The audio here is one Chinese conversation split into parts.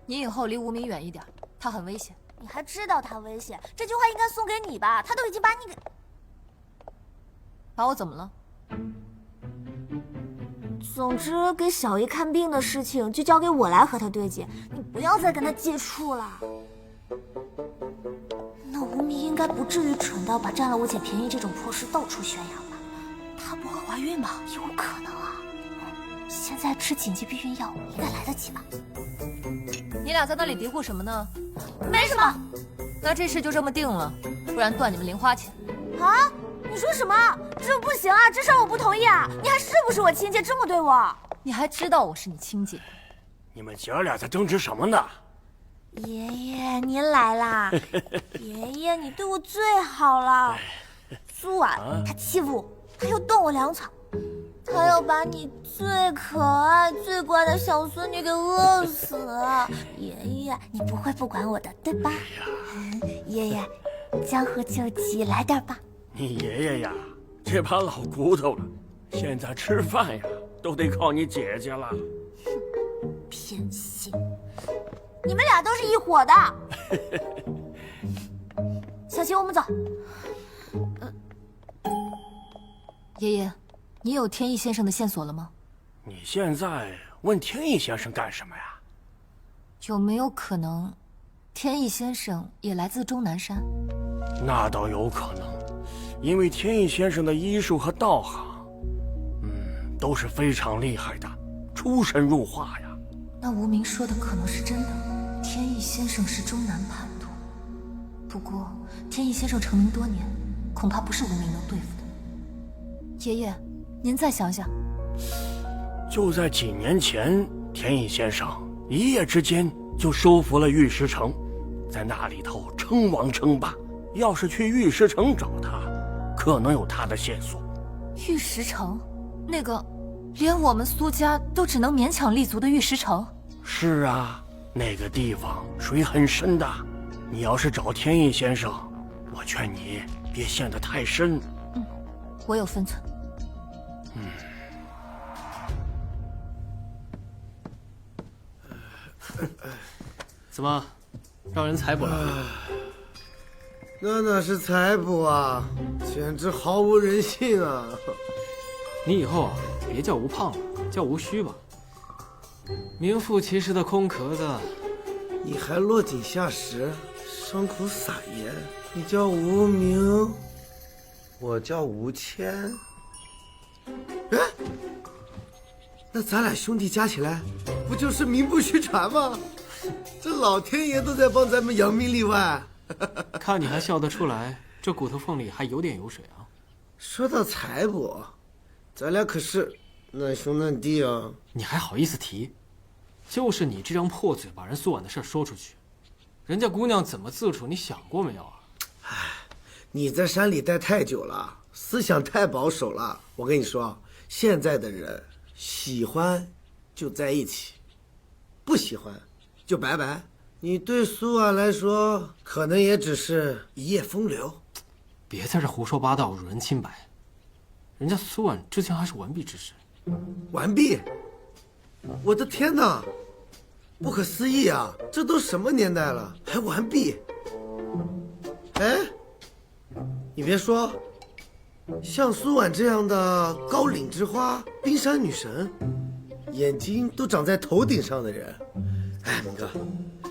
你以后离无名远一点，他很危险。你还知道他危险？这句话应该送给你吧？他都已经把你给……把我怎么了？总之，给小姨看病的事情就交给我来和他对接，你不要再跟他接触了。那无名应该不至于蠢到把占了我姐便宜这种破事到处宣扬吧？她不会怀孕吧？有可能啊。现在吃紧急避孕药应该来得及吧？你俩在那里嘀咕什么呢？没什么。那这事就这么定了，不然断你们零花钱。啊？你说什么？这不行啊！这事我不同意啊！你还是不是我亲姐这么对我？你还知道我是你亲姐？你们姐儿俩在争执什么呢？爷爷，您来啦！爷爷，你对我最好了。苏婉，他欺负我，他又动我2场，他要把你最可爱、最乖的小孙女给饿死。爷爷，你不会不管我的，对吧？爷爷，江湖救急，来点吧。你爷爷呀，这把老骨头了，现在吃饭呀都得靠你姐姐了。偏心，你们俩都是一伙的。小琪，我们走。爷爷，你有天意先生的线索了吗？你现在问天意先生干什么呀？有没有可能，天意先生也来自终南山？那倒有可能，因为天意先生的医术和道行，都是非常厉害的，出神入化呀。那无名说的可能是真的，天意先生是终南叛徒。不过天意先生成名多年，恐怕不是无名能对付的。爷爷，您再想想。就在几年前，天意先生一夜之间就收服了玉石城，在那里头称王称霸。要是去玉石城找他，可能有他的线索。玉石城，那个连我们苏家都只能勉强立足的玉石城。是啊，那个地方水很深的，你要是找天意先生，我劝你别陷得太深。我有分寸。怎么，让人采捕了？那哪是采捕啊，简直毫无人性啊！你以后啊，别叫吴胖了，叫吴虚吧。名副其实的空壳子。你还落井下石，伤口撒盐。你叫无名，我叫吴谦。哎，那咱俩兄弟加起来，不就是名不虚传吗？这老天爷都在帮咱们扬名立万。看你还笑得出来，这骨头缝里还有点油水啊。说到采捕，咱俩可是难兄难弟啊。你还好意思提？就是你这张破嘴把人苏婉的事说出去，人家姑娘怎么自处，你想过没有啊？唉，你在山里待太久了，思想太保守了。我跟你说，现在的人喜欢就在一起，不喜欢就拜拜。你对苏婉来说，可能也只是一夜风流。别在这胡说八道，辱人清白。人家苏婉之前还是完璧之身。完璧？我的天哪，不可思议啊！这都什么年代了，还完璧？哎，你别说，像苏婉这样的高岭之花、冰山女神，眼睛都长在头顶上的人，哎，明哥，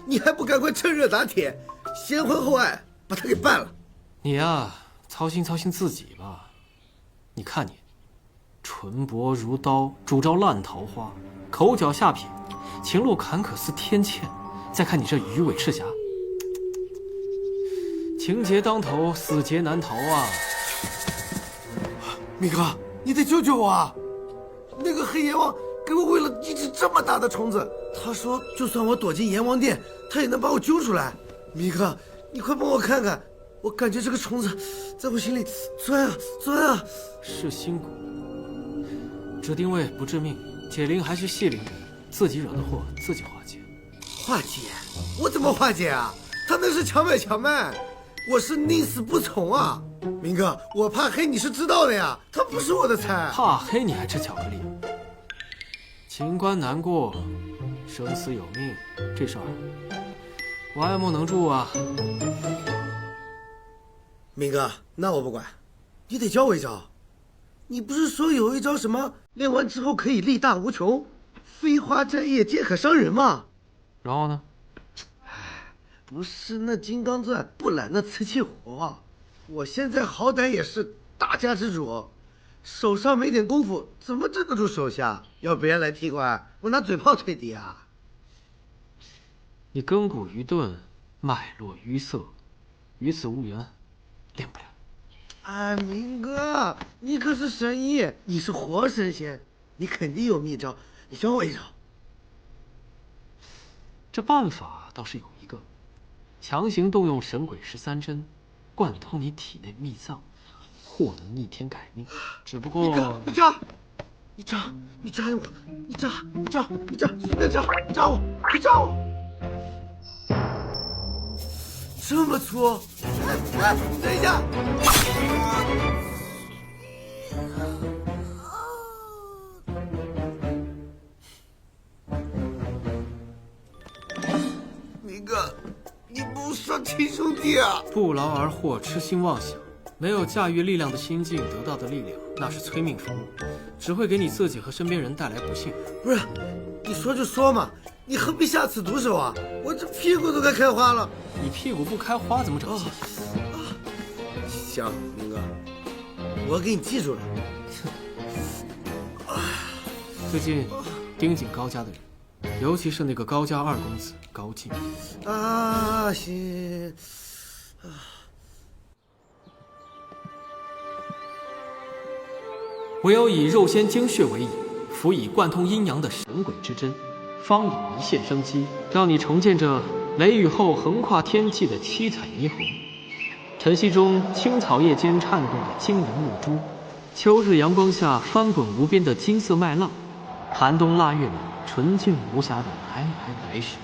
你还不赶快趁热打铁，先婚后爱，把她给办了？你呀，操心操心自己吧。你看你，唇薄如刀，主招烂桃花，口角下撇，情路坎坷似天堑。再看你这鱼尾赤霞，情劫当头，死劫难逃啊！明哥，你得救救我啊！那个黑阎王给我喂了一只这么大的虫子，他说就算我躲进阎王殿，他也能把我揪出来。明哥，你快帮我看看，我感觉这个虫子在我心里钻啊钻啊。是心蛊，指定位不致命，解铃还需系铃人，自己惹的祸自己化解。化解？我怎么化解啊？他那是强买强卖，我是宁死不从啊！明哥，我怕黑你是知道的呀，他不是我的菜。怕黑你还吃巧克力？情关难过，生死有命，这事儿我爱莫能助啊。明哥，那我不管，你得教我一招。你不是说有一招什么练完之后可以力大无穷，飞花摘叶皆可伤人吗？然后呢？不是那金刚钻不揽那瓷器活，我现在好歹也是大家之主，手上没点功夫，怎么镇得住手下？要别人来踢馆，我拿嘴炮推敌啊！你根骨愚钝，脉络淤塞，与此无缘，练不了。啊，明哥，你可是神医，你是活神仙，你肯定有秘招，你教我一招。这办法倒是有一个，强行动用神鬼13针，贯通你体内秘脏，或能逆天改命。只不过你扎我，你扎，随便扎，你扎我，你扎我，这么粗！哎，等一下。明哥，你不说亲兄弟啊？不劳而获，痴心妄想，没有驾驭力量的心境，得到的力量那是催命符，只会给你自己和身边人带来不幸。不是，你说就说嘛，你何必下此毒手啊？我这屁股都快开花了。你屁股不开花怎么整？行，明哥，我给你记住了。最近盯紧高家的人，尤其是那个高家二公子高进。啊，行。唯有以肉仙精血为引，辅以贯通阴阳的神鬼之针，方有一线生机，让你重见这雷雨后横跨天际的七彩霓虹，晨曦中青草叶间颤动的惊人露珠，秋日阳光下翻滚无边的金色麦浪，寒冬腊月里纯净无瑕的皑皑白雪。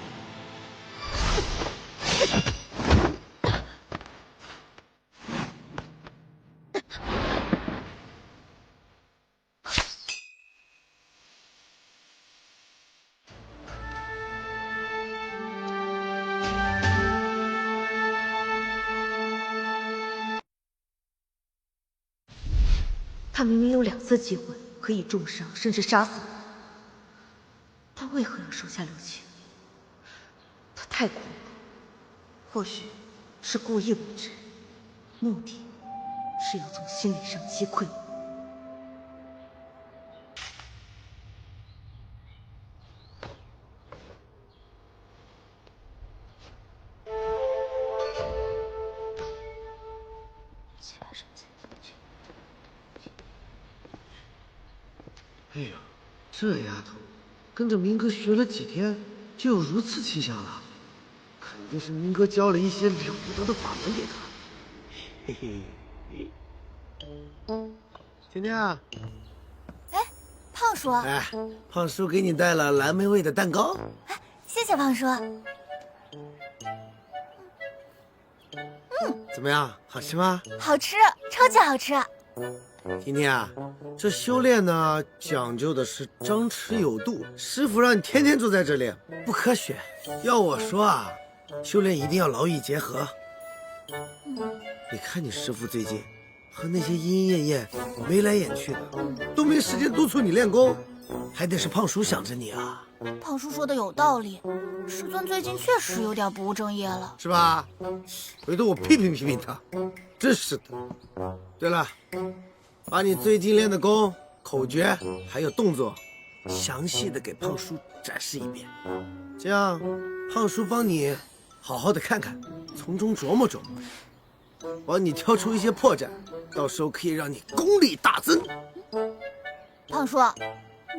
他明明有2次机会可以重伤甚至杀死我，他为何要手下留情？他太狂了，或许是故意为之，目的是要从心理上击溃我。哎呦，这丫头跟着明哥学了几天，就有如此气象了，肯定是明哥教了一些了不得的法门给她。嘿嘿，甜甜啊，哎，胖叔，哎，胖叔给你带了蓝莓味的蛋糕。哎，谢谢胖叔。怎么样，好吃吗？好吃，超级好吃。甜甜啊，这修炼呢，讲究的是张弛有度。师傅让你天天住在这里，不科学。要我说啊，修炼一定要劳逸结合。你看你师傅最近和那些莺莺燕燕眉来眼去的，都没时间督促你练功，还得是胖叔想着你啊。胖叔说的有道理，师尊最近确实有点不务正业了，是吧？回头我批评他，真是的。对了，把你最近练的功、口诀还有动作，详细的给胖叔展示一遍，这样胖叔帮你好好的看看，从中琢磨琢磨，帮你挑出一些破绽，到时候可以让你功力大增。胖叔，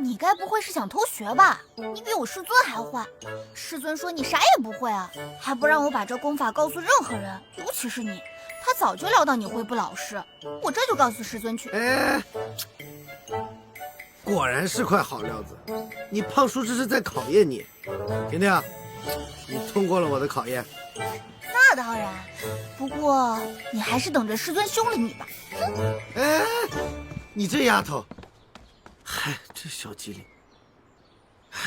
你该不会是想偷学吧？你比我师尊还坏，师尊说你啥也不会啊，还不让我把这功法告诉任何人，尤其是你。他早就料到你会不老实，我这就告诉师尊去。哎，果然是块好料子，你胖叔这是在考验你。婷婷，你通过了我的考验。那当然，不过你还是等着师尊凶了你吧。哎，你这丫头，嗨，这小机灵。哎，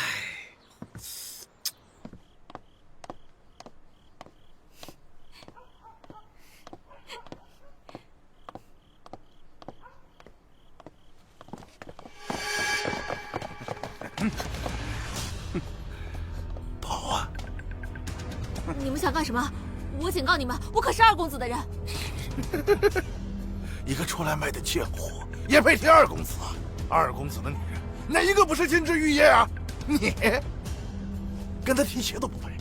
你们想干什么？我警告你们，我可是二公子的人。一个出来卖的贱货，也配提二公子啊？二公子的女人，哪一个不是金枝玉叶啊？你跟他提鞋都不配。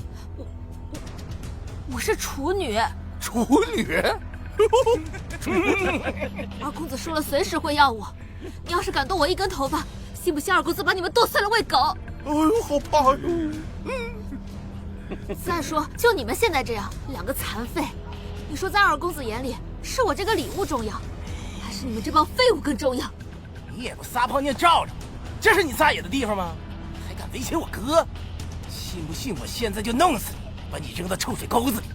我是处女。处女？二公子说了，随时会要我。你要是敢动我一根头发，信不信二公子把你们剁碎了喂狗？哎呦，好怕哟！再说，就你们现在这样，两个残废，你说在二公子眼里，是我这个礼物重要，还是你们这帮废物更重要？你也不撒泡尿照着，这是你撒野的地方吗？还敢威胁我哥？信不信我现在就弄死你，把你扔到臭水沟子里，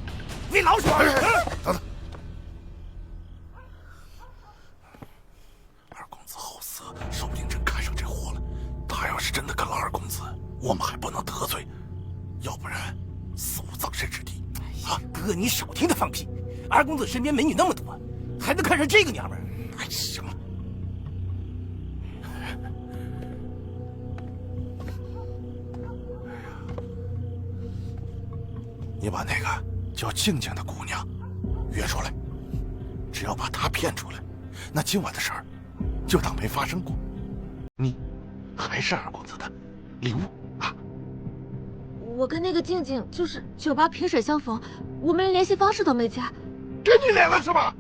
喂老鼠！等等，二公子好色，说不定真看上这货了。他要是真的跟了二公子，我们还不能得罪，要不然死无葬身之地。啊，哥，你少听他放屁！二公子身边美女那么多，还能看上这个娘们儿？哎，行了。你把那个叫静静的姑娘约出来，只要把她骗出来，那今晚的事儿就当没发生过。你还是二公子的礼物啊！我跟那个静静就是酒吧萍水相逢，我们连联系方式都没加。给你脸了是吧？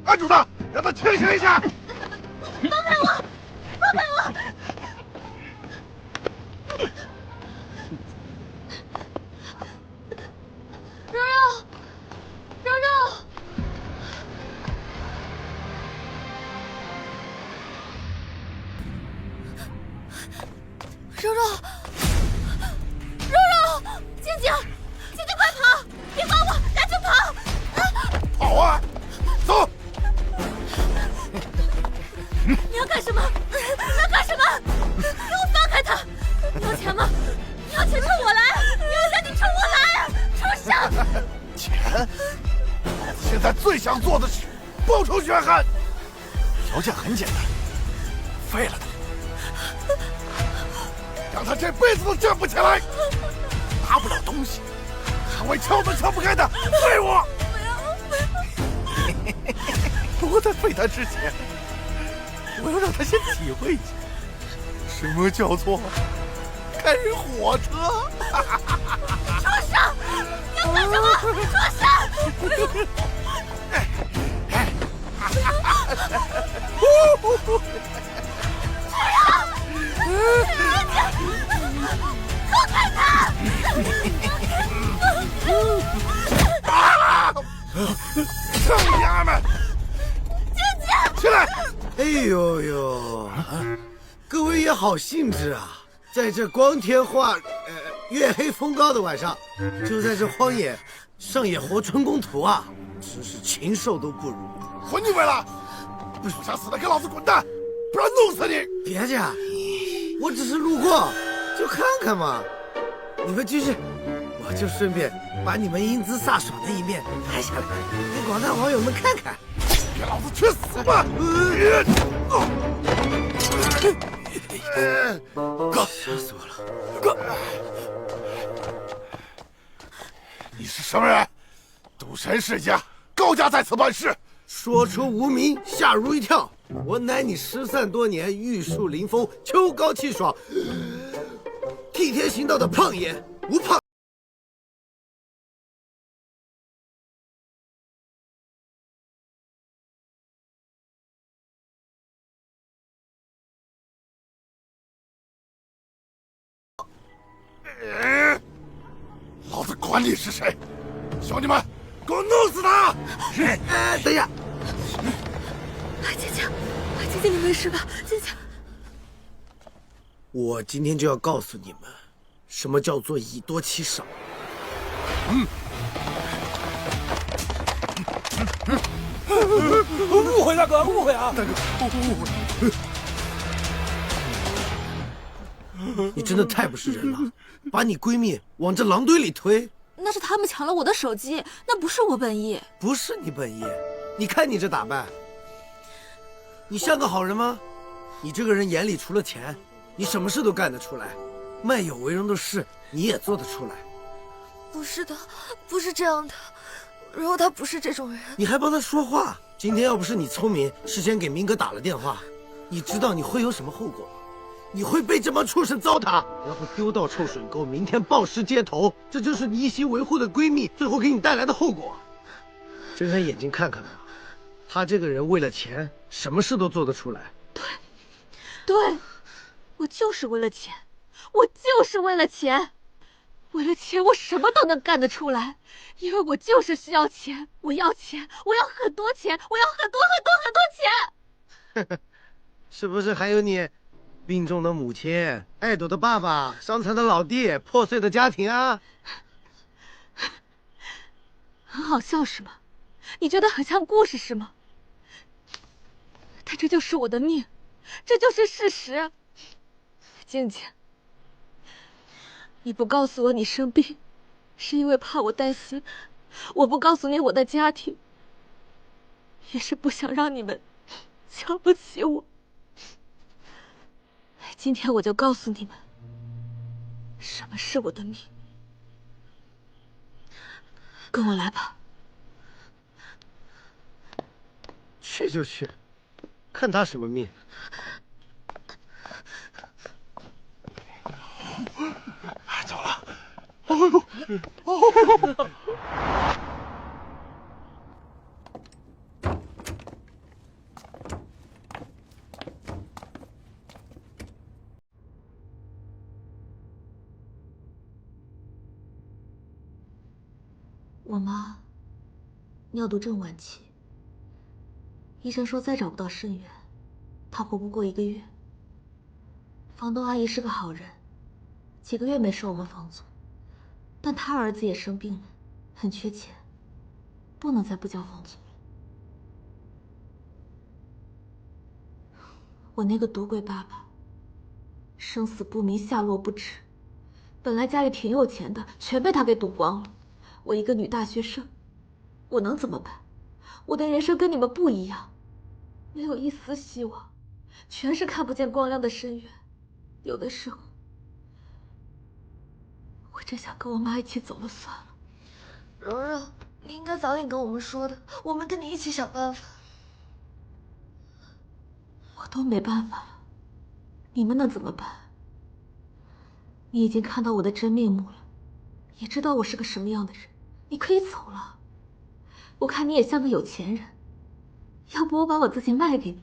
按住他，让他清醒一下！放开我！放开我！柔柔，柔柔，柔柔，柔柔，静静，静静，快跑！别管我，赶紧跑！跑啊！走！你要干什么？你要干什么？给我放开他！你要钱吗？你要钱冲我来！你要钱你冲我来！畜生！钱，老子现在最想做的是报仇雪恨。条件很简单，废了他，让他这辈子都站不起来，拿不了东西，成为撬都撬不开的废物。不过在废他之前，我要让他先体会一下什么叫做开火车。畜生！你要干什么？畜生！放开他！臭娘们！静静，起来！哎呦呦，各位也好兴致啊！在这光天月黑风高的晚上，就在这荒野上演活春宫图啊，真是禽兽都不如。混你鬼了！不想死的给老子滚蛋，不然弄死你！别介，我只是路过，就看看嘛。你们继续，我就顺便把你们英姿飒爽的一面拍下来，给广大网友们看看。给老子去死吧！哥，吓死我了！哥，你是什么人？赌神世家，高家在此办事。说出无名，吓如一跳。我乃你失散多年、玉树临风、秋高气爽、替天行道的胖爷吴胖。老子管你是谁！兄弟们，给我弄死他！等一下，静静，静静，你没事吧？静静，我今天就要告诉你们，什么叫做以多欺少。误会大哥，误会啊！大哥，误会。你真的太不是人了，把你闺蜜往这狼堆里推。那是他们抢了我的手机，那不是我本意。不是你本意，你看你这打扮，你像个好人吗？你这个人眼里除了钱，你什么事都干得出来，卖友为荣的事你也做得出来。不是的，不是这样的。柔他不是这种人。你还帮他说话？今天要不是你聪明，事先给明哥打了电话，你知道你会有什么后果吗？你会被这帮畜生糟蹋，然后丢到臭水沟，明天暴尸街头。这就是你一心维护的闺蜜最后给你带来的后果。睁开眼睛看看吧，他这个人为了钱，什么事都做得出来。对，我就是为了钱，我就是为了钱，为了钱我什么都能干得出来，因为我就是需要钱，我要钱，我要很多钱，我要很多很多很多钱。是不是还有你病重的母亲、爱朵的爸爸、伤残的老弟、破碎的家庭啊？很好笑是吗？你觉得很像故事是吗？但这就是我的命，这就是事实。静静，你不告诉我你生病，是因为怕我担心；我不告诉你我的家庭，也是不想让你们瞧不起我。今天我就告诉你们，什么是我的命。跟我来吧。去就去，看他什么命。走了。哎呦，哦。我妈尿毒症晚期，医生说再找不到肾源，她活不过1个月。房东阿姨是个好人，几个月没收我们房租，但她儿子也生病了，很缺钱，不能再不交房租了。我那个赌鬼爸爸，生死不明，下落不知，本来家里挺有钱的，全被他给赌光了。我一个女大学生，我能怎么办？我的人生跟你们不一样，没有一丝希望，全是看不见光亮的深渊。有的时候，我真想跟我妈一起走了算了。柔柔，你应该早点跟我们说的，我们跟你一起想办法。我都没办法，你们能怎么办？你已经看到我的真面目了，也知道我是个什么样的人，你可以走了。我看你也像个有钱人，要不我把我自己卖给你，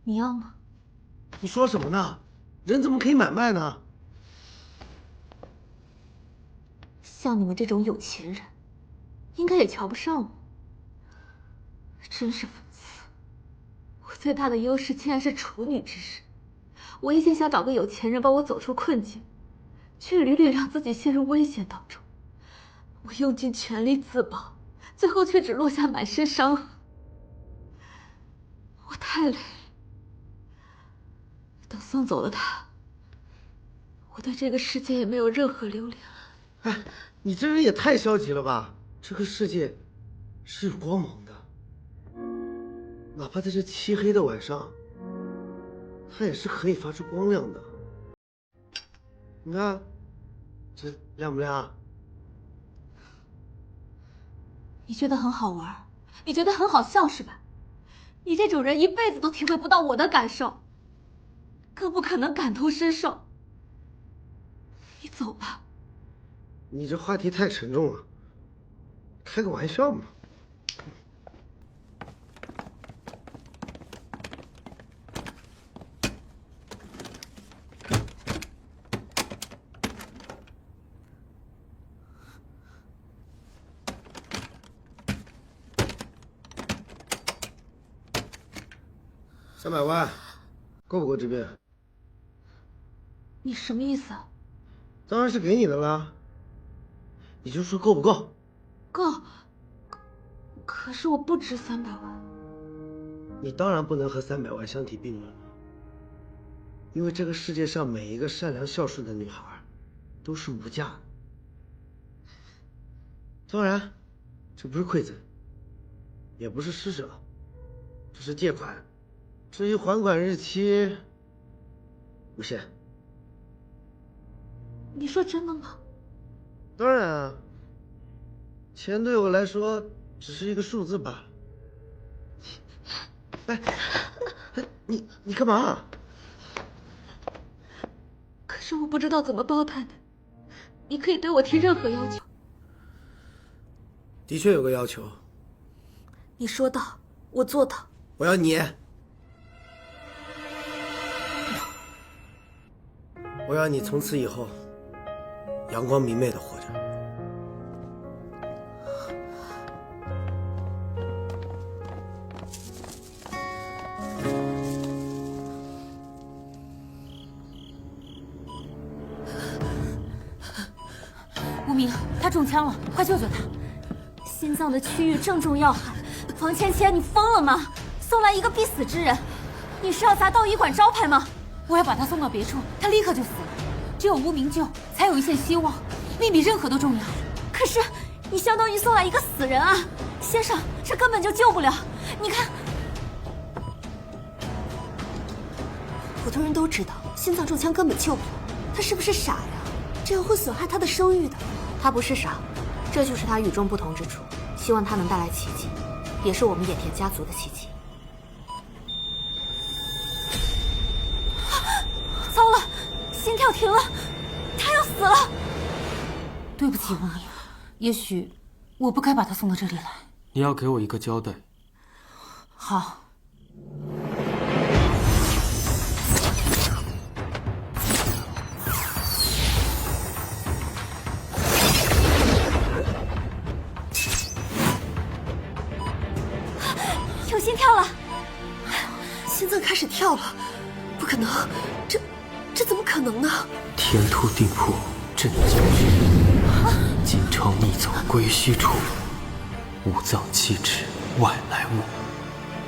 你要吗？你说什么呢？人怎么可以买卖呢？像你们这种有钱人，应该也瞧不上我。真是讽刺！我最大的优势竟然是处女之身。我一心想找个有钱人帮我走出困境，却屡屡让自己陷入危险当中。我用尽全力自保，最后却只落下满身伤痕。我太累了。等送走了他，我对这个世界也没有任何留恋了。哎，你这人也太消极了吧！这个世界是有光芒的，哪怕在这漆黑的晚上，它也是可以发出光亮的。你看，这亮不亮？你觉得很好玩，你觉得很好笑是吧？你这种人一辈子都体会不到我的感受，更不可能感同身受。你走吧。你这话题太沉重了，开个玩笑嘛。300万，够不够这边？你什么意思啊？当然是给你的啦。你就说够不够？够。可是我不值300万。你当然不能和300万相提并论了，因为这个世界上每一个善良孝顺的女孩都是无价的。当然，这不是馈赠，也不是施舍，这是借款。至于还款日期，无限。你说真的吗？当然啊，钱对我来说只是一个数字罢了。哎，你干嘛？可是我不知道怎么报答你，你可以对我提任何要求。的确有个要求，你说到，我做到。我要你，我要你从此以后阳光明媚的活着。无名，他中枪了，快救救他！心脏的区域正中要害。王芊芊，你疯了吗？送来一个必死之人，你是要砸道医馆招牌吗？我要把他送到别处，他立刻就死了。只有无名救，才有一线希望，命比任何都重要。可是，你相当于送来一个死人啊，先生，这根本就救不了。你看，普通人都知道，心脏中枪根本救不了。他是不是傻呀？这样会损害他的声誉的。他不是傻，这就是他与众不同之处。希望他能带来奇迹，也是我们野田家族的奇迹。糟了，心跳停了，他要死了。对不起，无名，也许我不该把他送到这里来。你要给我一个交代。好。有心跳了，心脏开始跳了，不可能，这怎么可能呢？天突地破，震惊君，金朝逆走归虚处，五脏七尺外来物，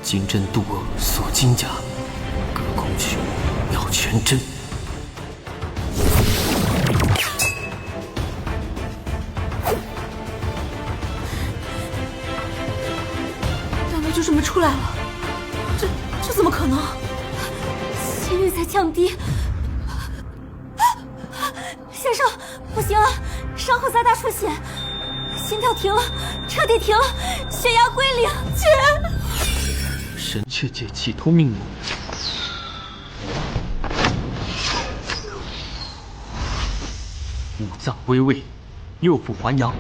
金针渡厄锁金甲，隔空取妙全真。就这么出来了，这怎么可能？心率在降低，先生，不行啊，伤口再大出血，心跳停了，彻底停了，血压归零，神阙解气通命脉，五脏归位，右腹还阳。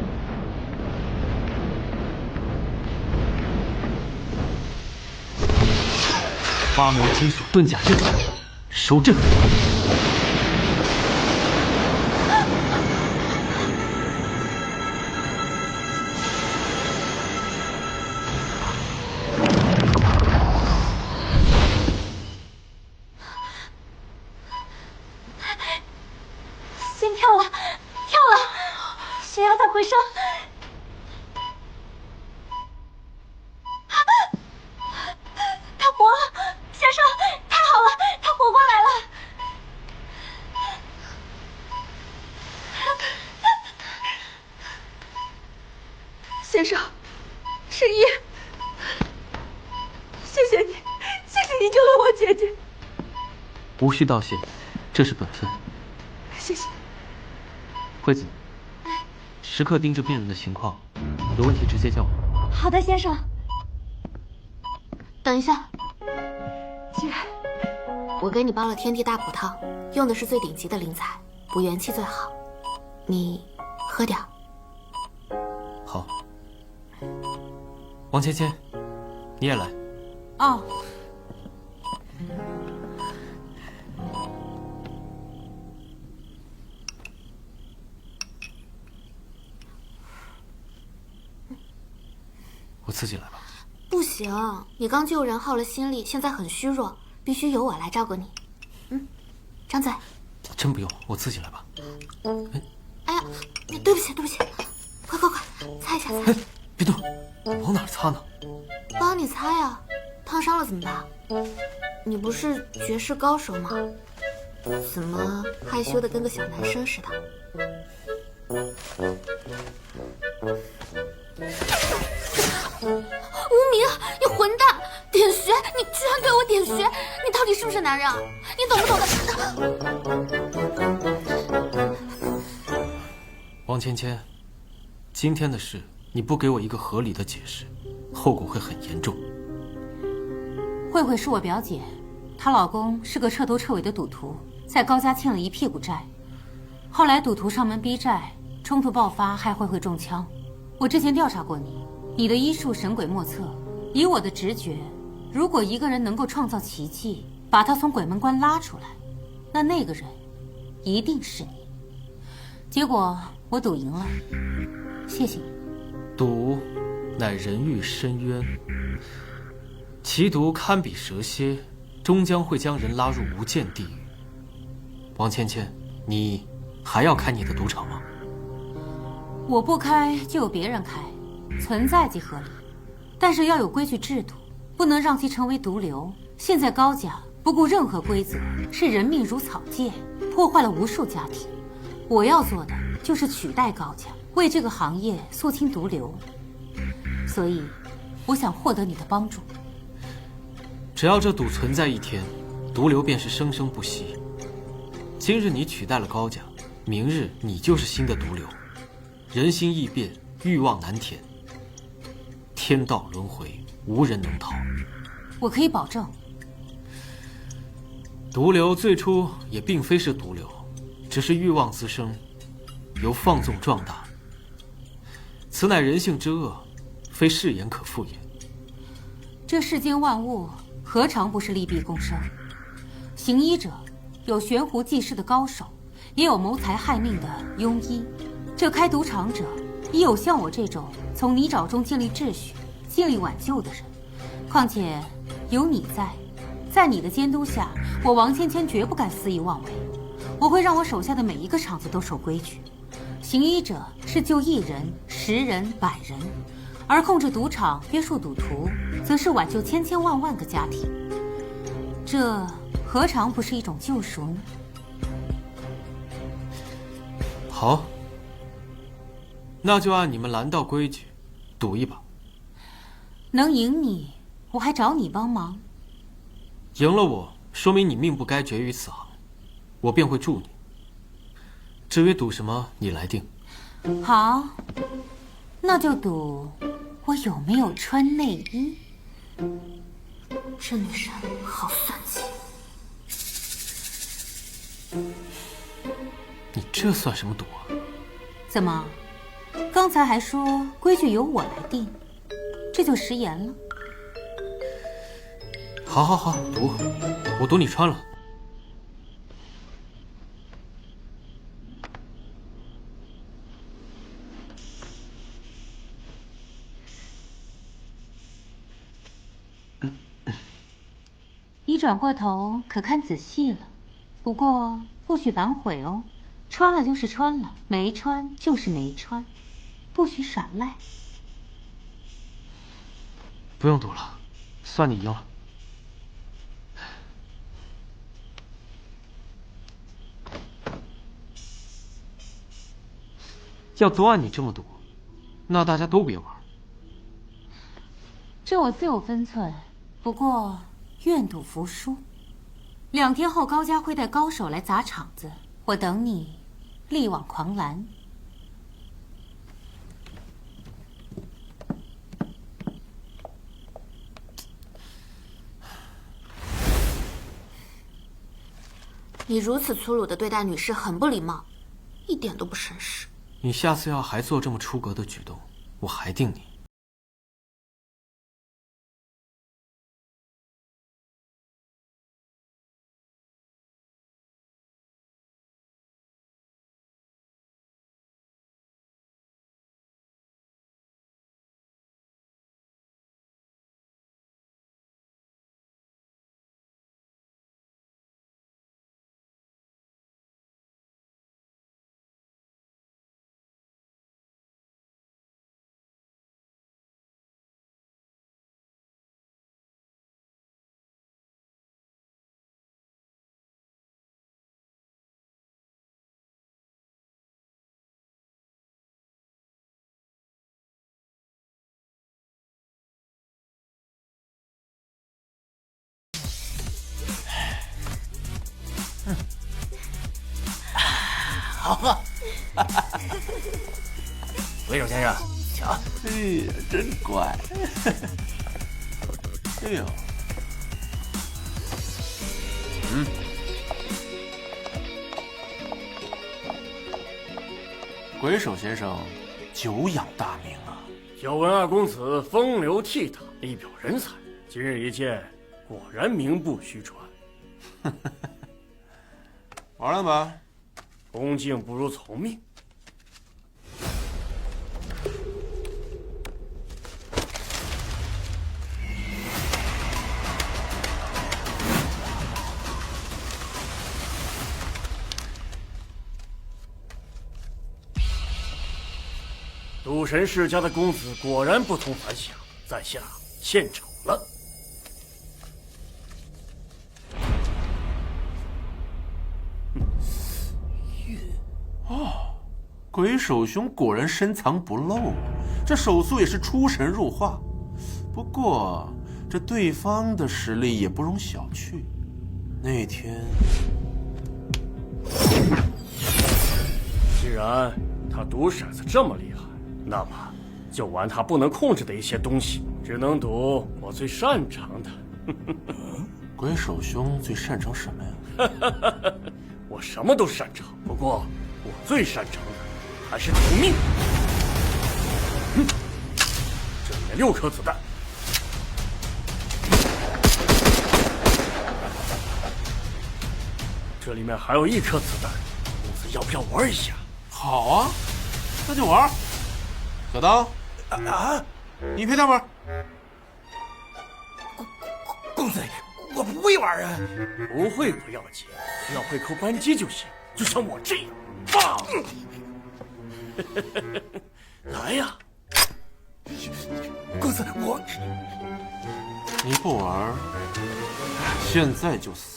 八魔金属遁甲阵，收阵。心跳了，跳了，血压在回升。他活了，先生，太好了，他活过来了。先生，是叶，谢谢你，谢谢你救了我姐姐。无需道谢，这是本分。谢谢。惠子，时刻盯着病人的情况，有问题直接叫我。好的，先生。等一下，姐，我给你煲了天地大补汤，用的是最顶级的灵材，补元气最好。你喝点。好。王芊芊，你也来。哦。我自己来吧。不行，你刚救人耗了心力，现在很虚弱，必须由我来照顾你。张嘴。真不用，我自己来吧。哎呀，对不起，对不起，快，擦一下，擦一下。别动，往哪儿擦呢？帮你擦呀，烫伤了怎么办？你不是绝世高手吗？怎么害羞的跟个小男生似的？无名，你混蛋！点穴，你居然对我点穴！你到底是不是男人啊？你懂不懂的？王王芊芊，今天的事你不给我一个合理的解释，后果会很严重。慧慧是我表姐，她老公是个彻头彻尾的赌徒，在高家欠了一屁股债。后来赌徒上门逼债，冲突爆发，害慧慧中枪。我之前调查过你，你的医术神鬼莫测。以我的直觉，如果一个人能够创造奇迹，把他从鬼门关拉出来，那个人一定是你。结果我赌赢了，谢谢你。赌，乃人欲深渊，其毒堪比蛇蝎，终将会将人拉入无间地狱。王芊芊，你还要开你的赌场吗？我不开就有别人开，存在即合理，但是要有规矩制度，不能让其成为毒瘤。现在高家不顾任何规则，视人命如草芥，破坏了无数家庭。我要做的就是取代高家，为这个行业肃清毒瘤。所以，我想获得你的帮助。只要这赌存在一天，毒瘤便是生生不息。今日你取代了高家，明日你就是新的毒瘤。人心易变，欲望难填，天道轮回，无人能逃。我可以保证。毒瘤最初也并非是毒瘤，只是欲望滋生，由放纵壮大。此乃人性之恶，非誓言可复也。这世间万物何尝不是利弊共生？行医者有悬壶济世的高手，也有谋财害命的庸医。这开赌场者，也有像我这种从泥沼中建立秩序、尽力挽救的人。况且有你在你的监督下，我王芊芊绝不敢肆意妄为。我会让我手下的每一个场子都守规矩。行医者是救1人、10人、100人，而控制赌场、约束赌徒，则是挽救千千万万个家庭。这何尝不是一种救赎呢？好，那就按你们蓝道规矩，赌一把。能赢你，我还找你帮忙。赢了我，说明你命不该绝于此行，我便会助你。至于赌什么，你来定。好，那就赌我有没有穿内衣。这女人好算计。你这算什么赌啊？怎么，刚才还说规矩由我来定，这就食言了？好，赌，我赌你穿了。你转过头可看仔细了，不过不许反悔哦。穿了就是穿了，没穿就是没穿，不许耍赖。不用赌了，算你赢了。要都按你这么赌，那大家都别玩。这我自有分寸，不过愿赌服输。2天后高家会带高手来砸场子，我等你力挽狂澜。你如此粗鲁的对待女士，很不礼貌，一点都不绅士。你下次要还做这么出格的举动，我还定你。好喝，鬼手先生，瞧，哎呀，真乖。哎呦，鬼手先生久仰大名啊！久闻二公子风流倜傥，一表人才，今日一见，果然名不虚传。玩了吧？恭敬不如从命。赌神世家的公子果然不同凡响，在下献丑了。鬼手兄果然深藏不露，这手速也是出神入化。不过，这对方的实力也不容小觑。那天，既然他赌骰子这么厉害，那么就玩他不能控制的一些东西，只能赌我最擅长的。鬼手兄最擅长什么呀？我什么都擅长，不过我最擅长的还是赌命。这里面6颗子弹，这里面还有1颗子弹，公子要不要玩一下？好啊，那就玩。小刀，你陪他玩。公子，我不会玩啊。不会不要紧，只要会扣扳机就行，就像我这样，棒！来呀，公子，你不玩，现在就死。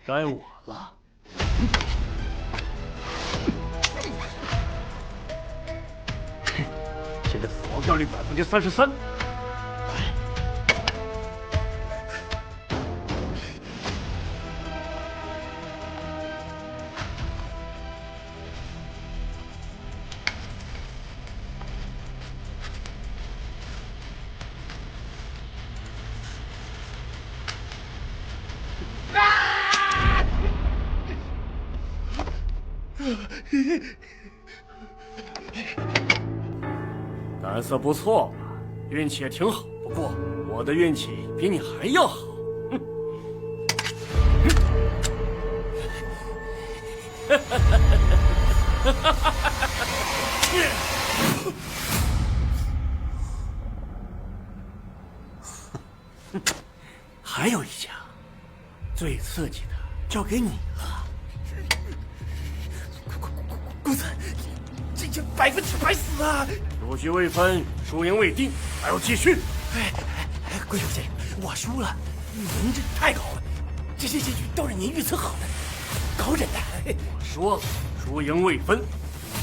该我了。现在死亡概率33%。胆色不错嘛，运气也挺好。不过我的运气比你还要好。还有一家，最刺激的交给你了。公子，这100%死啊！赌局未分，输赢未定，还要继续。鬼手先生，我输了，您这太高了，这些结局都是您预测好的，高枕的。我说了，输赢未分，赌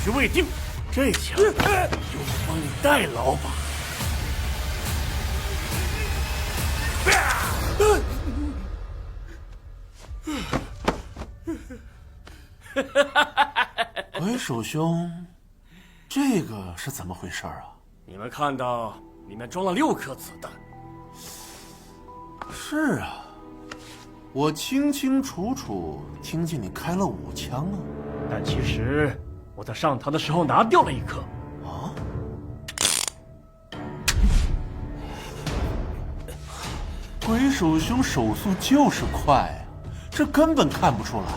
局未定，这枪由我帮你代劳吧。鬼手兄，这个是怎么回事啊？你们看到里面装了6颗子弹。是啊，我清清楚楚听见你开了5枪啊。但其实我在上膛的时候拿掉了1颗。啊？鬼手兄手速就是快啊，这根本看不出来。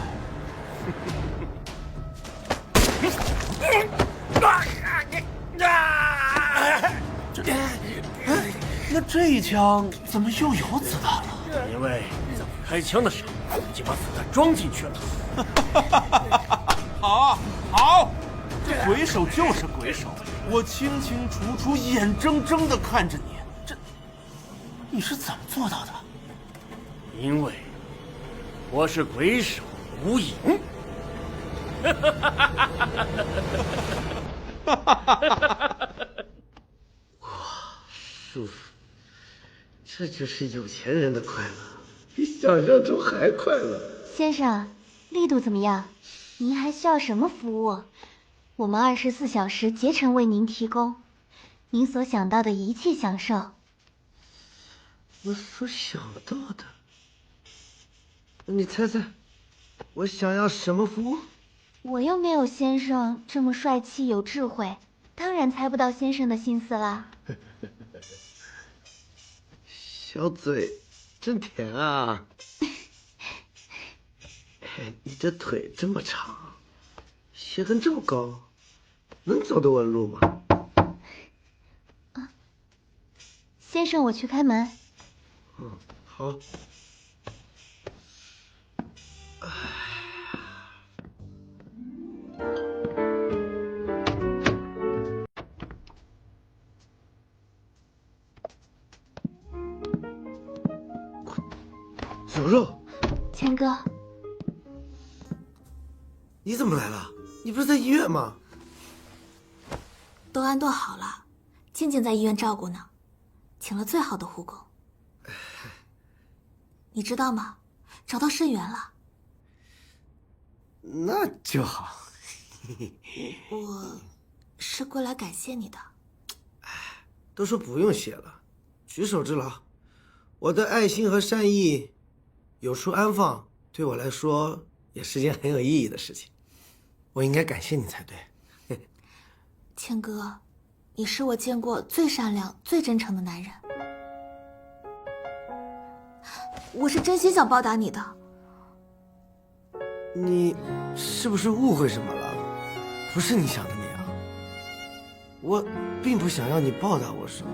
那这一枪怎么又有子弹了？因为在我开枪的时候已经把子弹装进去了。好，这鬼手就是鬼手，我清清楚楚、眼睁睁地看着你，你是怎么做到的？因为我是鬼手无影。哇，舒服，这就是有钱人的快乐，比想象中还快乐。先生，力度怎么样？您还需要什么服务？我们24小时竭诚为您提供，您所想到的一切享受。我所想到的，你猜猜，我想要什么服务？我又没有先生这么帅气有智慧，当然猜不到先生的心思啦。小嘴真甜啊！你这腿这么长，鞋跟这么高，能走得稳路吗？先生，我去开门。好。小肉，谦哥，你怎么来了？你不是在医院吗？都安顿好了，静静在医院照顾呢，请了最好的护工。你知道吗？找到肾源了。那就好。我是过来感谢你的。都说不用谢了，举手之劳。我的爱心和善意有处安放，对我来说也是件很有意义的事情。我应该感谢你才对。谦哥，你是我见过最善良、最真诚的男人。我是真心想报答你的。你是不是误会什么了？不是你想的那样。我并不想要你报答我什么，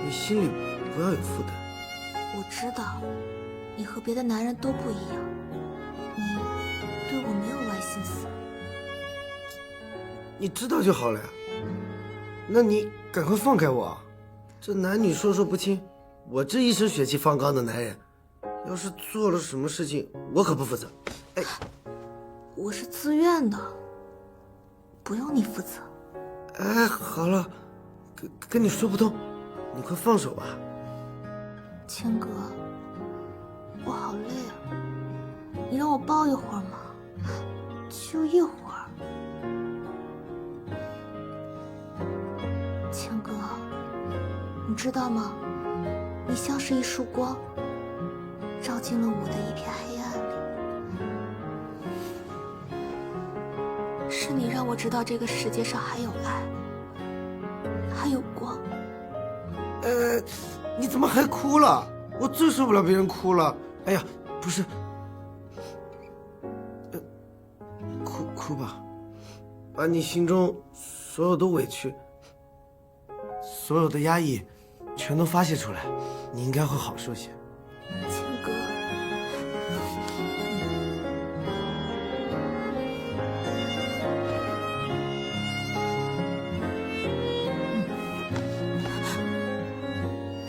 你心里不要有负担。我知道，你和别的男人都不一样，你对我没有歪心思。你知道就好了呀。那你赶快放开我，这男女授受不亲，我这一身血气方刚的男人，要是做了什么事情，我可不负责。哎，我是自愿的，不用你负责。哎，好了，跟你说不通，你快放手吧。谦哥，我好累啊，你让我抱一会儿吗？就一会儿。谦哥，你知道吗？你像是一束光，照进了我的一片黑暗里。是你让我知道这个世界上还有爱，还有光。你怎么还哭了？我最受不了别人哭了。哎呀，不是，哭吧，把你心中所有的委屈、所有的压抑，全都发泄出来，你应该会好受些。谦哥，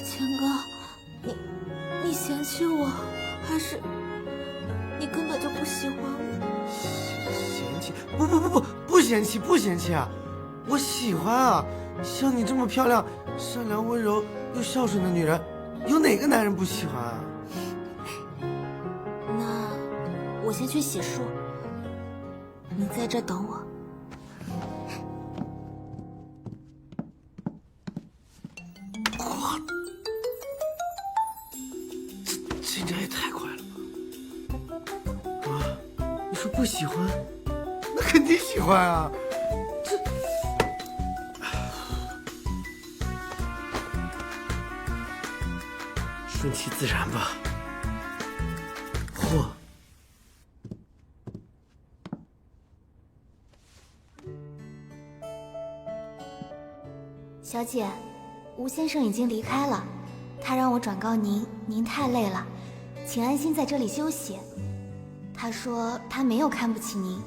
谦哥，你嫌弃我，还是你根本就不喜欢我？嫌弃？不嫌弃啊！我喜欢啊！像你这么漂亮、善良、温柔又孝顺的女人，有哪个男人不喜欢啊？那我先去洗漱，你在这等我。进展也太快了吧！啊，你说不喜欢，那肯定喜欢啊！顺其自然吧。嚯！小姐，吴先生已经离开了，他让我转告您，您太累了，请安心在这里休息。他说他没有看不起您，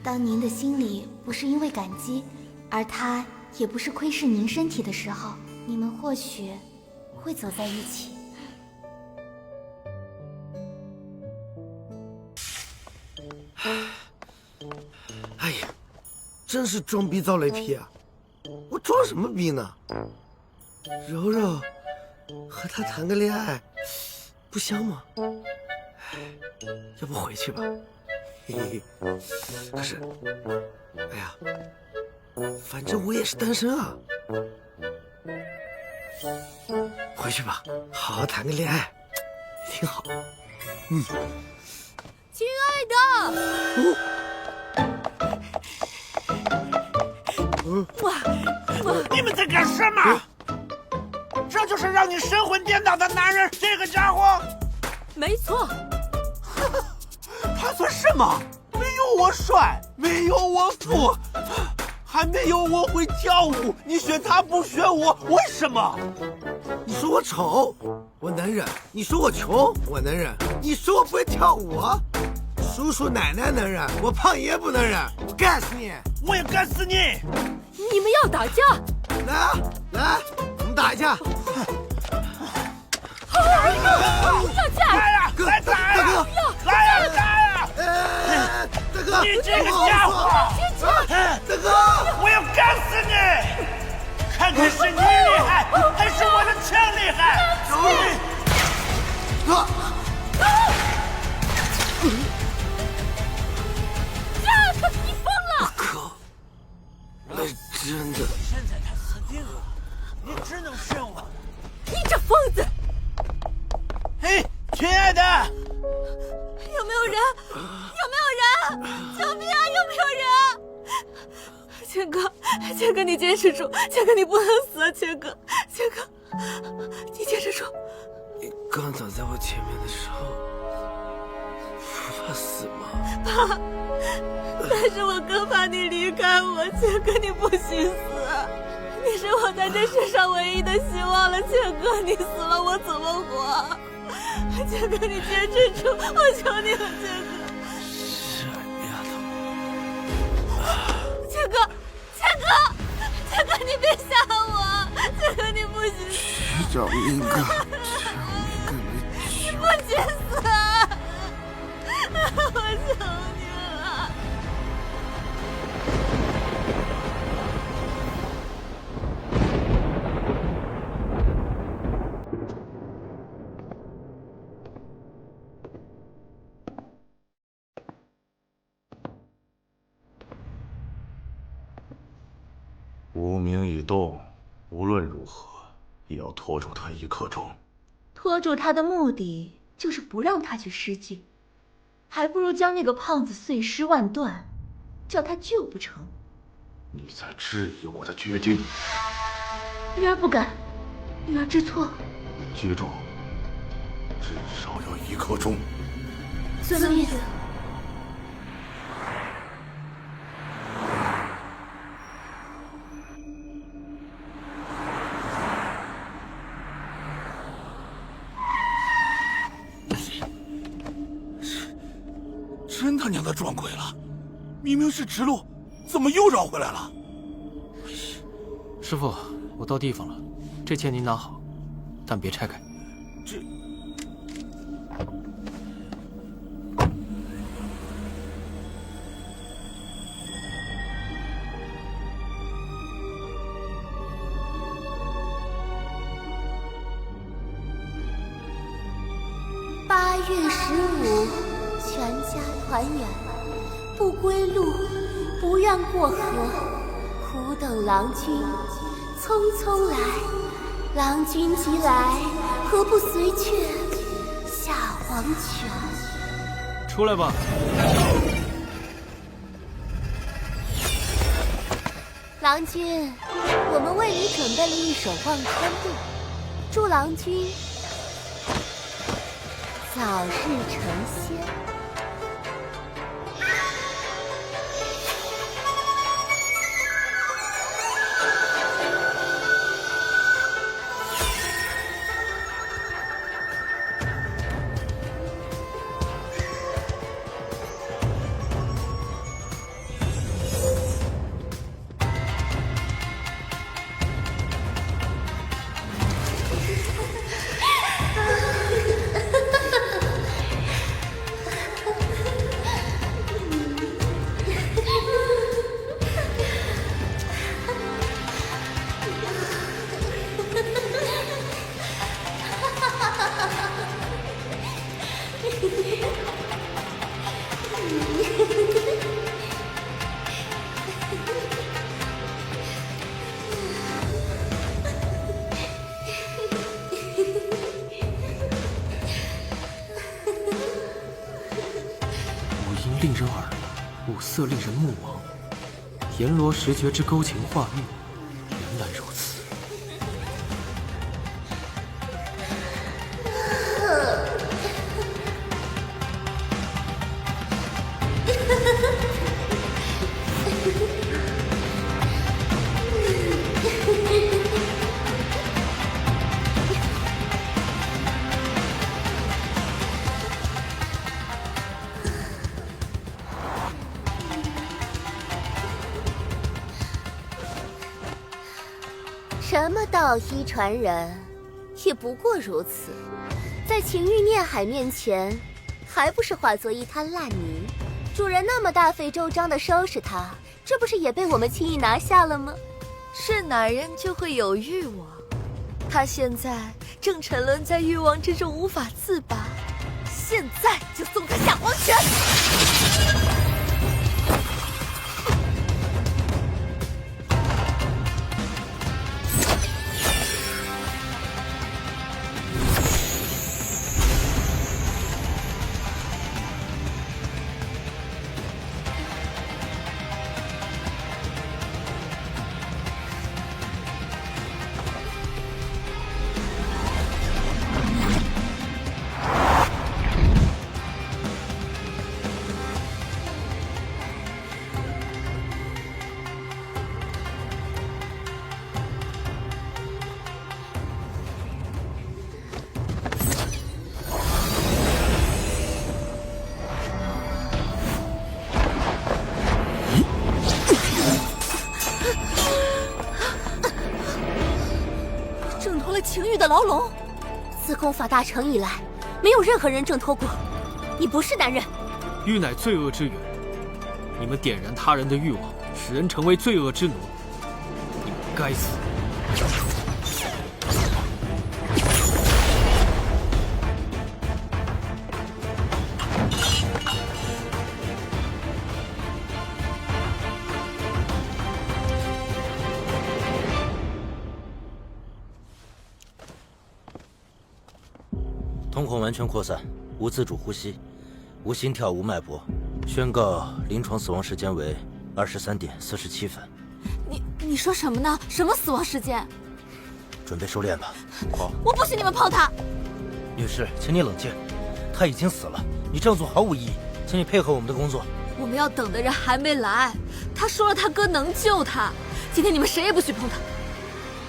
当您的心里不是因为感激，而他也不是窥视您身体的时候，你们或许会走在一起。哎呀，真是装逼遭雷劈啊！我装什么逼呢？柔柔和他谈个恋爱，不香吗？要不回去吧？嘿嘿。可是，哎呀，反正我也是单身啊。回去吧，好好谈个恋爱，挺好。亲爱的。你们在干什么？这就是让你神魂颠倒的男人，这个家伙。没错。他算什么？没有我帅，没有我富，还没有我会跳舞。你选他不选我，为什么？你说我丑，我能忍；你说我穷，我能忍；你说我不会跳舞，叔叔奶奶能忍，我胖爷不能忍。我干死你！我也干死你！你们要打架？来啊，来，我们打一架！要架！来呀，来打呀！来呀，打呀！大哥，你这个家伙！大哥，我要干死你！看看是你厉害，还是我的枪厉害？架！你疯了！靠！哎，真的。现在他死定了，你只能选我。你这疯子！嘿，亲爱的，有没有人？有没有人？救命啊！有没有人？千哥，千哥，你坚持住！千哥，你不能死！千哥，千哥，你坚持住！你刚走在我前面的时候，不怕死吗？怕，但是我更怕你离开我。千哥，你不许死！你是我在这世上唯一的希望了，千哥，你死了我怎么活？千哥，你坚持住，我求你了，千哥！傻丫头！千哥，千哥，千哥，你别吓我！千哥，你不许死！去找明哥，你不许死！我求你了！无名已动，无论如何也要拖住他一刻钟。拖住他的目的就是不让他去失敬，还不如将那个胖子碎尸万段，叫他救不成。你在质疑我的决定？女儿不敢，女儿知错。记住，至少要一刻钟。遵命。真他娘的撞鬼了！明明是直路，怎么又绕回来了？师傅，我到地方了，这钱您拿好，但别拆开。这8月15，全家团圆，不归路，不愿过河，苦等郎君匆匆来。郎君即来，何不随却下黄泉？出来吧。郎君，我们为你准备了一首忘川渡，祝郎君早日成仙。令人耳，五色令人目盲。阎罗十绝之勾情画意，原来如此。什么道一传人，也不过如此。在情欲孽海面前，还不是化作一滩烂泥？主人那么大费周章的收拾他，这不是也被我们轻易拿下了吗？是男人就会有欲望，他现在正沉沦在欲望之中无法自拔，现在就送他下黄泉！情欲的牢笼，自功法大成以来，没有任何人挣脱过。你不是男人，欲乃罪恶之源。你们点燃他人的欲望，使人成为罪恶之奴，你们该死！瞳孔完全扩散，无自主呼吸，无心跳，无脉搏，宣告临床死亡时间为23点47分。你说什么呢？什么死亡时间？准备收敛吧。好，我不许你们碰他。女士，请你冷静，他已经死了，你这样做毫无意义，请你配合我们的工作。我们要等的人还没来，他说了他哥能救他，今天你们谁也不许碰他。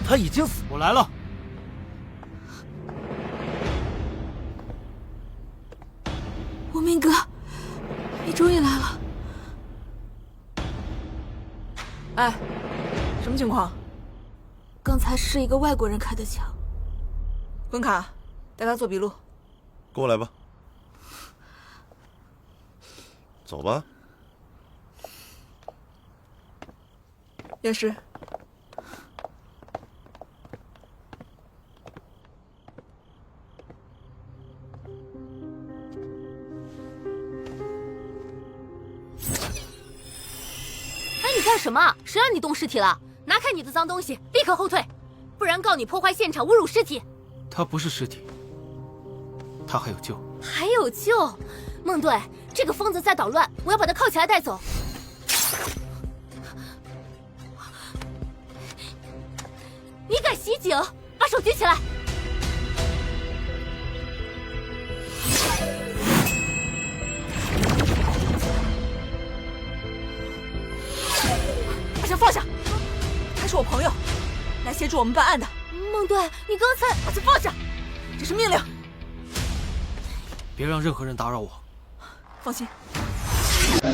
他已经死，我来了。无名哥，你终于来了。哎，什么情况？刚才是一个外国人开的枪。滚卡，带他做笔录。跟我来吧。走吧。验尸。你干什么？谁让你动尸体了？拿开你的脏东西，立刻后退，不然告你破坏现场、侮辱尸体。他不是尸体，他还有救。还有救？孟队，这个疯子在捣乱，我要把他铐起来带走。你敢袭警？把手举起来！把枪放下！他是我朋友，来协助我们办案的。孟队，你刚才把枪放下，这是命令。别让任何人打扰我。放心。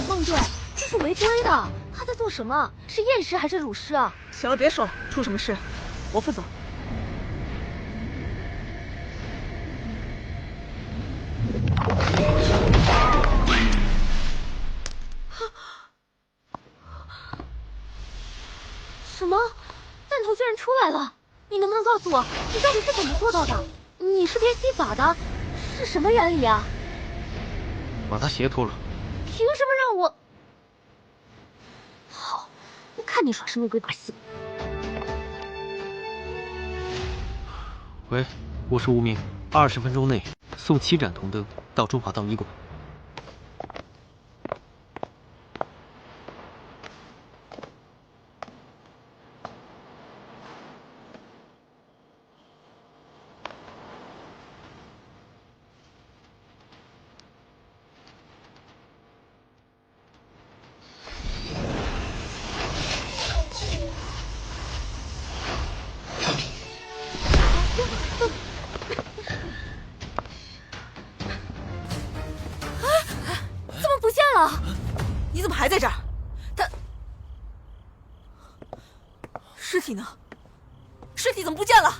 孟队，这是违规的。他在做什么？是验尸还是辱尸啊？行了，别说了，出什么事我负责。什么？弹头居然出来了！你能不能告诉我，你到底是怎么做到的？你是练戏法的，是什么原理啊？把他鞋脱了。凭什么让我？好，我看你耍什么鬼把戏！喂，我是无名，20分钟内送7盏铜灯到中华道医馆。在这儿。他尸体呢？尸体怎么不见了？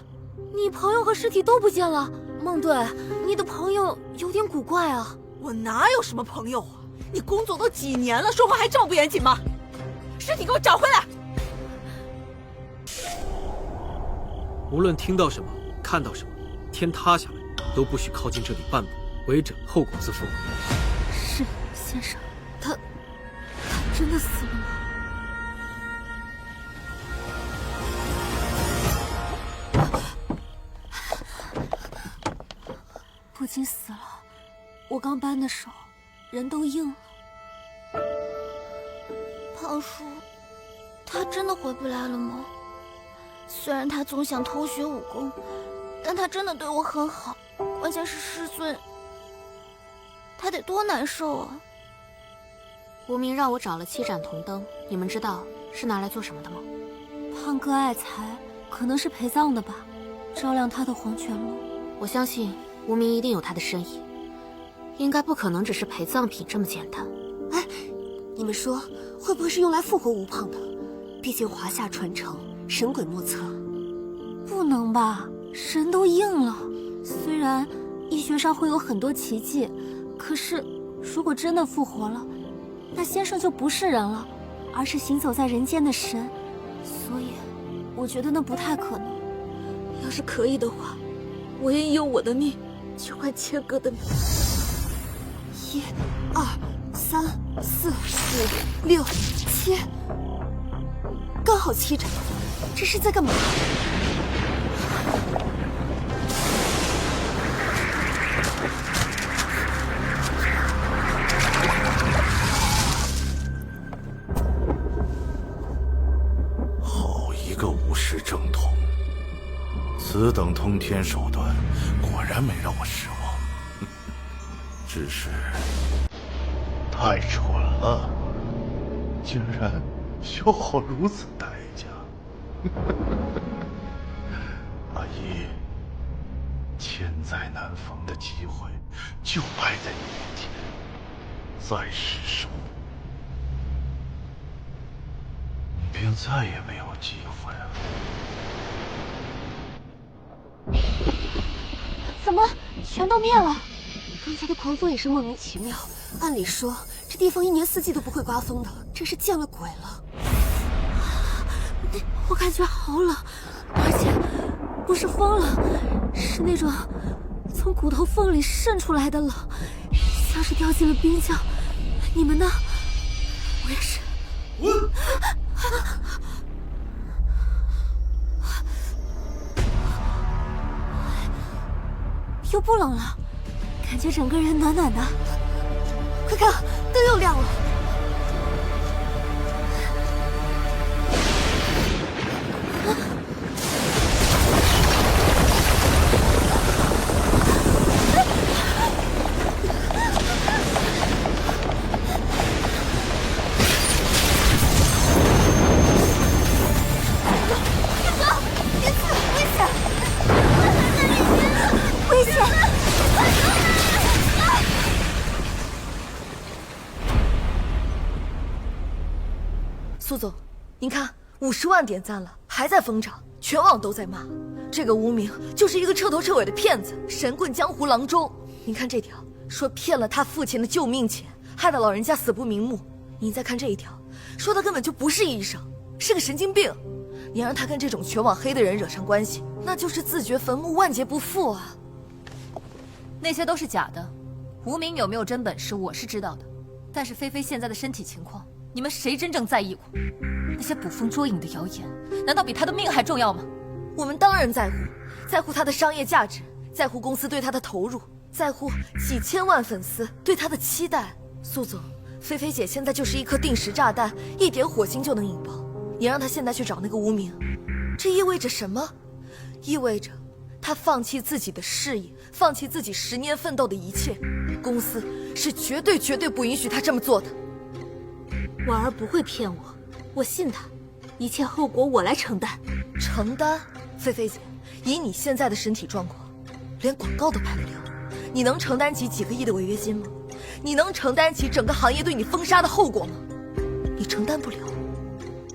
你朋友和尸体都不见了。孟队，你的朋友有点古怪啊。我哪有什么朋友啊？你工作都几年了，说话还这么不严谨吗？尸体给我找回来！无论听到什么，看到什么，天塌下来都不许靠近这里半步，违者后果自负。是先生，他真的死了吗？不仅死了，我刚搬的时候人都硬了。胖叔，他真的回不来了吗？虽然他总想偷学武功，但他真的对我很好。关键是师尊，他得多难受啊！无名让我找了7盏铜灯，你们知道是拿来做什么的吗？胖哥爱财，可能是陪葬的吧，照亮他的黄泉路。我相信无名一定有他的深意，应该不可能只是陪葬品这么简单。哎，你们说会不会是用来复活吴胖的？毕竟华夏传承，神鬼莫测。不能吧，人都硬了。虽然医学上会有很多奇迹，可是如果真的复活了，那先生就不是人了，而是行走在人间的神。所以我觉得那不太可能。要是可以的话，我愿意用我的命去换切哥的命。1、2、3、4、5、6、7，刚好7盏。这是在干嘛？好一个无师正统！此等通天手段，果然没让我失望。只是太蠢了，竟然消耗如此代价。阿姨，千载难逢的机会就摆在你面前，再失手，你便再也没有机会了。怎么全都灭了？刚才的狂风也是莫名其妙。按理说，这地方1年4季都不会刮风的，真是见了鬼了。我感觉好冷，而且不是风冷，是那种从骨头缝里渗出来的冷，像是掉进了冰窖。你们呢？我也是。又不冷了，感觉整个人暖暖的。快看，灯又亮了。苏总，您看50万点赞了，还在疯涨，全网都在骂这个无名就是一个彻头彻尾的骗子，神棍江湖郎中。您看这条，说骗了他父亲的救命钱，害得老人家死不瞑目。您再看这一条，说他根本就不是医生，是个神经病。你让他跟这种全网黑的人惹上关系，那就是自掘坟墓，万劫不复啊！那些都是假的，无名有没有真本事我是知道的，但是菲菲现在的身体情况，你们谁真正在意过？那些捕风捉影的谣言，难道比他的命还重要吗？我们当然在乎，在乎他的商业价值，在乎公司对他的投入，在乎几千万粉丝对他的期待。苏总，菲菲姐现在就是一颗定时炸弹，一点火星就能引爆。你让她现在去找那个无名，这意味着什么？意味着她放弃自己的事业，放弃自己10年奋斗的一切。公司是绝对不允许她这么做的。婉儿不会骗我，我信她，一切后果我来承担。承担？菲菲姐，以你现在的身体状况，连广告都拍不了，你能承担起几个亿的违约金吗？你能承担起整个行业对你封杀的后果吗？你承担不了。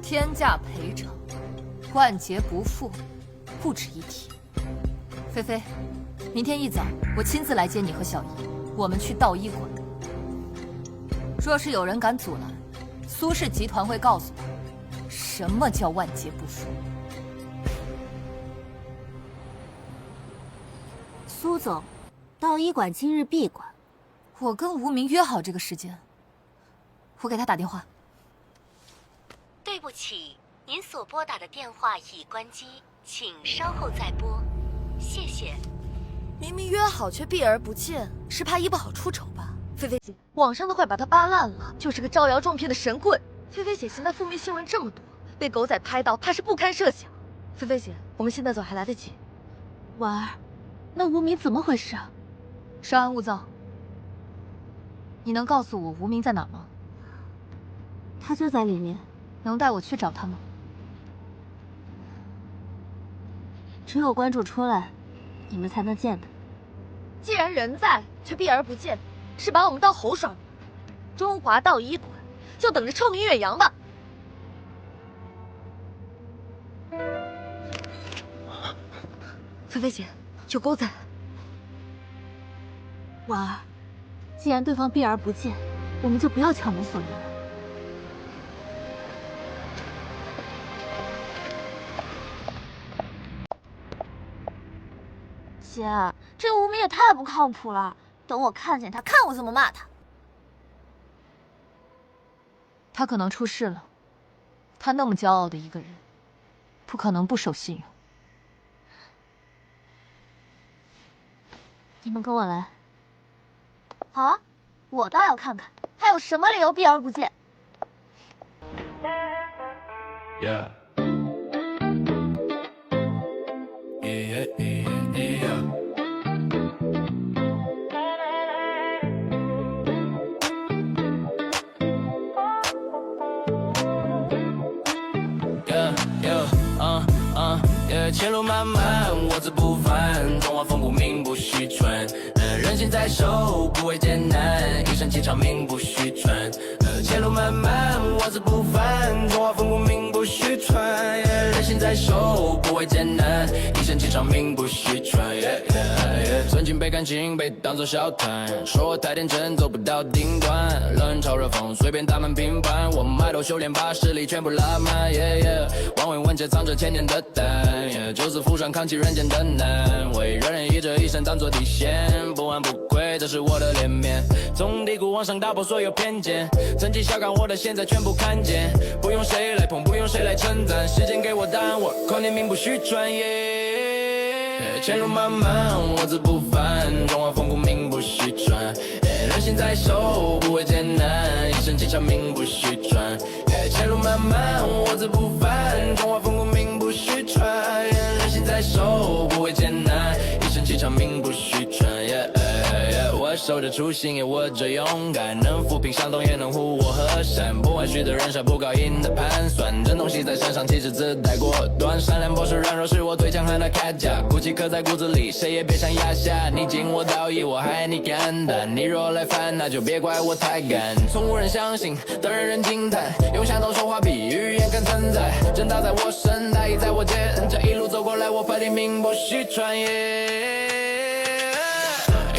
天价陪着，万劫不复，不值一提。菲菲，明天一早我亲自来接你和小姨，我们去道医馆。若是有人敢阻拦，苏氏集团会告诉他，什么叫万劫不复。苏总，道医馆今日闭馆。我跟无名约好这个时间，我给他打电话。对不起，您所拨打的电话已关机，请稍后再拨，谢谢。明明约好却避而不见，是怕医不好出丑吧？菲菲姐，网上都快把她扒烂了，就是个招摇撞骗的神棍。菲菲姐现在负面新闻这么多，被狗仔拍到，怕是不堪设想。菲菲姐，我们现在走还来得及。婉儿，那无名怎么回事啊？稍安勿躁。你能告诉我无名在哪吗？他就在里面。能带我去找他吗？只有关主出来，你们才能见他。既然人在，却避而不见，是把我们当猴耍吗？中华道医馆，就等着臭名远扬吧。菲菲姐，有狗仔。婉儿，既然对方避而不见，我们就不要强人所难。姐，这个无名也太不靠谱了。等我看见他，看我怎么骂他。他可能出事了。他那么骄傲的一个人，不可能不守信用。你们跟我来。好啊，我倒要看看还有什么理由避而不见。Yeah. Yeah, 前路漫漫，我自不凡，中华风骨名不虚传。人心在手，不畏艰难，一身气场名不虚传。前路漫漫，我自不凡，中华风骨名不虚传。人心在手，不畏艰难，一身气场名不虚传。尊敬被感情被当作小摊，说我太天真，走不到顶端。冷嘲热讽，随便他们评判，我埋头修炼，把实力全部拉满。王位文界藏着千年的胆，就此浮上扛起人间的难，为人人以这一生当作底线，不玩不愧，这是我的脸面。从低谷往上打破所有偏见，曾经小看我的现在全部看见，不用谁来捧，不用谁来称赞，时间给我答案，我口念名不虚传。前路漫漫，我自不凡，中华风骨名不虚传。人心在手，不畏艰难，一身气场名不虚传。前路漫漫，我自不凡，中华风骨名不虚传。人心在手，不畏艰难，一身气场名不虚传。我守着初心，也握着勇敢，能抚平伤痛，也能护我河山。不玩虚的人设，不搞硬的盘算，真东西在身上，气质自带果断。善良不是软弱，是我最强悍的铠甲，骨气刻在骨子里，谁也别想压下。你敬我道义，我害你肝胆，你若来犯，那就别怪我太干。从无人相信到人人惊叹，用相同说话比语言更存在。真道在我身，大义在我肩，这一路走过来，我派定名不虚传。一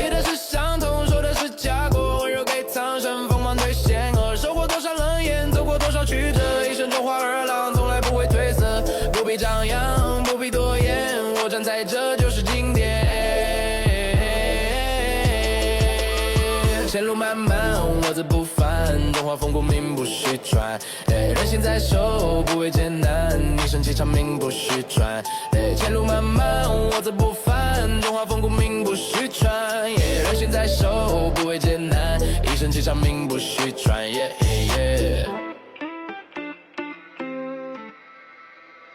的是伤痛，说的是假果，温柔给苍生，锋芒兑现。受过多少冷眼，走过多少曲折，一生中华二郎，从来不会褪色，不必张扬，不必多言，我站在这就是经典。前路漫漫，我自不凡，中华风骨名不虚传。人心在手，不畏艰难，一身气场名不虚传。前路漫漫，我自不凡，中华风骨名不虚传。人心在手，不畏艰难，一身气场名不虚传。